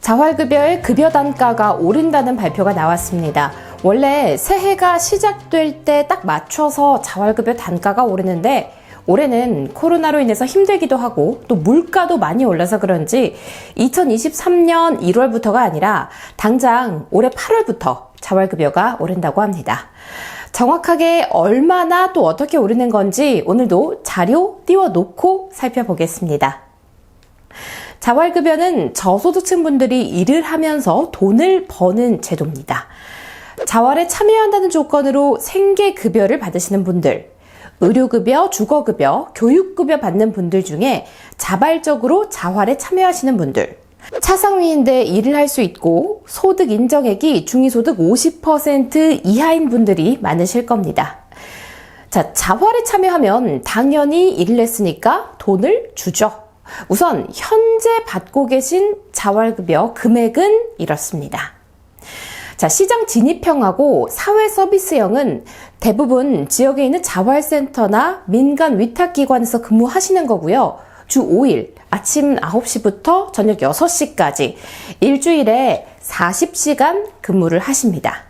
자활급여의 급여 단가가 오른다는 발표가 나왔습니다. 원래 새해가 시작될 때 딱 맞춰서 자활급여 단가가 오르는데 올해는 코로나로 인해서 힘들기도 하고 또 물가도 많이 올라서 그런지 2023년 1월부터가 아니라 당장 올해 8월부터 자활급여가 오른다고 합니다. 정확하게 얼마나 또 어떻게 오르는 건지 오늘도 자료 띄워놓고 살펴보겠습니다. 자활급여는 저소득층 분들이 일을 하면서 돈을 버는 제도입니다. 자활에 참여한다는 조건으로 생계급여를 받으시는 분들, 의료급여, 주거급여, 교육급여 받는 분들 중에 자발적으로 자활에 참여하시는 분들, 차상위인데 일을 할 수 있고 소득 인정액이 중위소득 50% 이하인 분들이 많으실 겁니다. 자, 자활에 참여하면 당연히 일을 했으니까 돈을 주죠. 우선 현재 받고 계신 자활급여 금액은 이렇습니다. 자, 시장 진입형하고 사회 서비스형은 대부분 지역에 있는 자활센터나 민간 위탁기관에서 근무하시는 거고요. 주 5일 아침 9시부터 저녁 6시까지 일주일에 40시간 근무를 하십니다.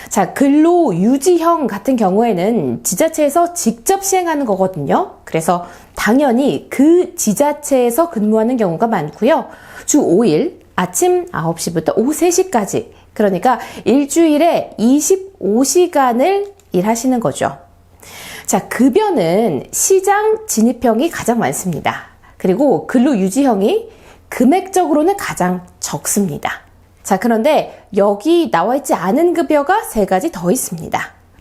자, 근로유지형 같은 경우에는 지자체에서 직접 시행하는 거거든요. 그래서 당연히 그 지자체에서 근무하는 경우가 많고요. 주 5일 아침 9시부터 오후 3시까지 그러니까 일주일에 25시간을 일하시는 거죠. 자, 급여는 시장 진입형이 가장 많습니다. 그리고 근로유지형이 금액적으로는 가장 적습니다. 자, 그런데 여기 나와 있지 않은 급여가 3가지 더 있습니다.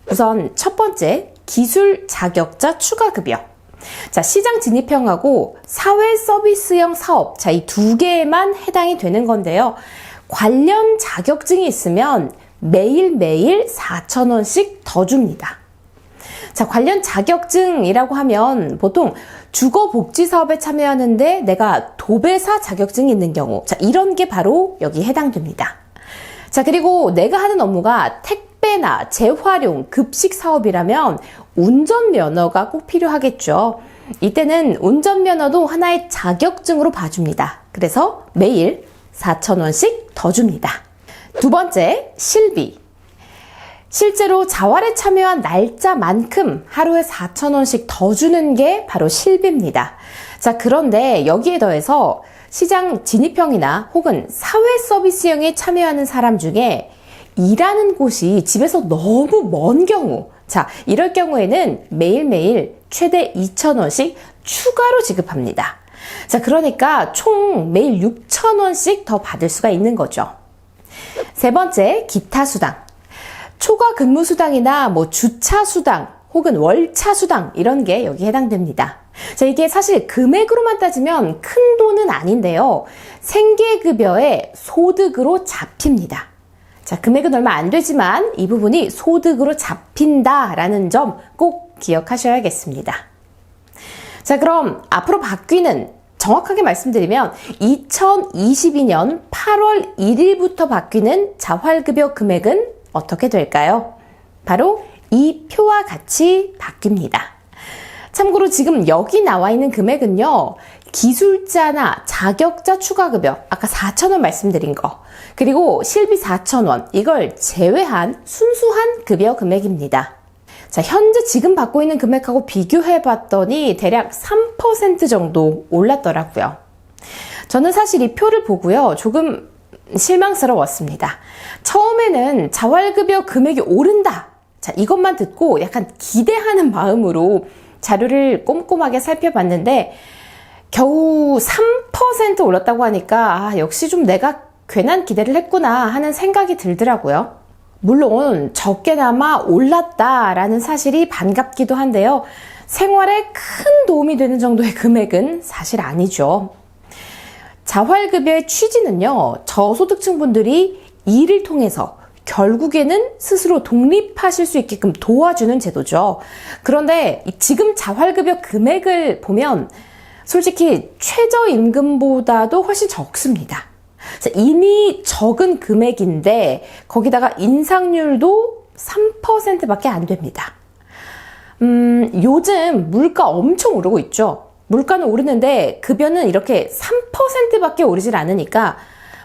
우선 첫 번째, 기술 자격자 추가급여. 자, 시장 진입형하고 사회 서비스형 사업, 자, 이 2개에만 해당이 되는 건데요. 관련 자격증이 있으면 매일매일 4,000원씩 더 줍니다. 자, 관련 자격증이라고 하면 보통 주거복지 사업에 참여하는데 내가 도배사 자격증이 있는 경우, 자, 이런 게 바로 여기 해당됩니다. 자, 그리고 내가 하는 업무가 택배나 재활용, 급식 사업이라면 운전면허가 꼭 필요하겠죠. 이때는 운전면허도 하나의 자격증으로 봐줍니다. 그래서 매일 4,000원씩 더 줍니다. 두 번째, 실비. 실제로 자활에 참여한 날짜만큼 하루에 4,000원씩 더 주는 게 바로 실비입니다. 자, 그런데 여기에 더해서 시장 진입형이나 혹은 사회 서비스형에 참여하는 사람 중에 일하는 곳이 집에서 너무 먼 경우, 자, 이럴 경우에는 매일매일 최대 2,000원씩 추가로 지급합니다. 자, 그러니까 총 매일 6,000원씩 더 받을 수가 있는 거죠. 세 번째, 기타 수당. 초과 근무 수당이나 주차 수당 혹은 월차 수당 이런 게 여기 해당됩니다. 자, 이게 사실 금액으로만 따지면 큰 돈은 아닌데요. 생계급여의 소득으로 잡힙니다. 자, 금액은 얼마 안 되지만 이 부분이 소득으로 잡힌다라는 점 꼭 기억하셔야겠습니다. 자, 그럼 앞으로 바뀌는, 정확하게 말씀드리면 2022년 8월 1일부터 바뀌는 자활급여 금액은 어떻게 될까요? 바로 이 표와 같이 바뀝니다. 참고로 지금 여기 나와 있는 금액은요, 기술자나 자격자 추가급여, 아까 4,000원 말씀드린 거, 그리고 실비 4,000원, 이걸 제외한 순수한 급여 금액입니다. 자, 현재 지금 받고 있는 금액하고 비교해 봤더니 대략 3% 정도 올랐더라고요. 저는 사실 이 표를 보고요, 조금 실망스러웠습니다. 처음에는 자활급여 금액이 오른다. 자, 이것만 듣고 약간 기대하는 마음으로 자료를 꼼꼼하게 살펴봤는데 겨우 3% 올랐다고 하니까 역시 좀 내가 괜한 기대를 했구나 하는 생각이 들더라고요. 물론 적게나마 올랐다라는 사실이 반갑기도 한데요. 생활에 큰 도움이 되는 정도의 금액은 사실 아니죠. 자활급여의 취지는요, 저소득층 분들이 일을 통해서 결국에는 스스로 독립하실 수 있게끔 도와주는 제도죠. 그런데 지금 자활급여 금액을 보면 솔직히 최저임금보다도 훨씬 적습니다. 이미 적은 금액인데 거기다가 인상률도 3%밖에 안 됩니다. 요즘 물가 엄청 오르고 있죠. 물가는 오르는데 급여는 이렇게 3%밖에 오르질 않으니까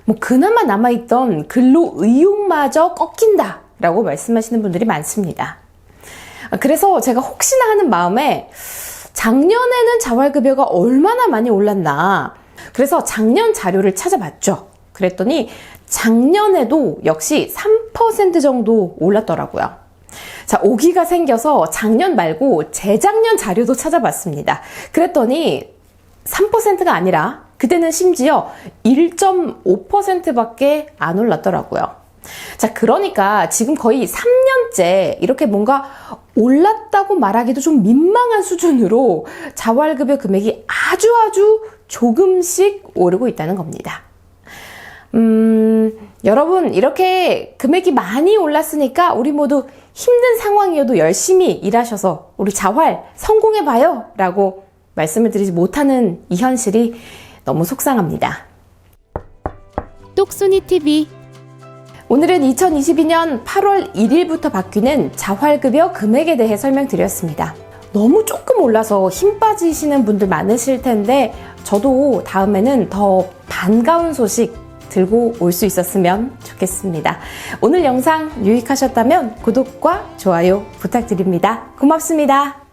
뭐 그나마 남아있던 근로의욕마저 꺾인다 라고 말씀하시는 분들이 많습니다. 그래서 제가 혹시나 하는 마음에 작년에는 자활급여가 얼마나 많이 올랐나, 그래서 작년 자료를 찾아봤죠. 그랬더니 작년에도 역시 3% 정도 올랐더라고요. 자, 오기가 생겨서 작년 말고 재작년 자료도 찾아봤습니다. 그랬더니 3%가 아니라 그때는 심지어 1.5%밖에 안 올랐더라고요. 자, 그러니까 지금 거의 3년째 이렇게 뭔가 올랐다고 말하기도 좀 민망한 수준으로 자활급여 금액이 아주 조금씩 오르고 있다는 겁니다. 여러분, 이렇게 금액이 많이 올랐으니까 우리 모두 힘든 상황이어도 열심히 일하셔서 우리 자활 성공해봐요 라고 말씀을 드리지 못하는 이 현실이 너무 속상합니다. 똑순이TV. 오늘은 2022년 8월 1일부터 바뀌는 자활급여 금액에 대해 설명드렸습니다. 너무 조금 올라서 힘 빠지시는 분들 많으실 텐데 저도 다음에는 더 반가운 소식 들고 올 수 있었으면 좋겠습니다. 오늘 영상 유익하셨다면 구독과 좋아요 부탁드립니다. 고맙습니다.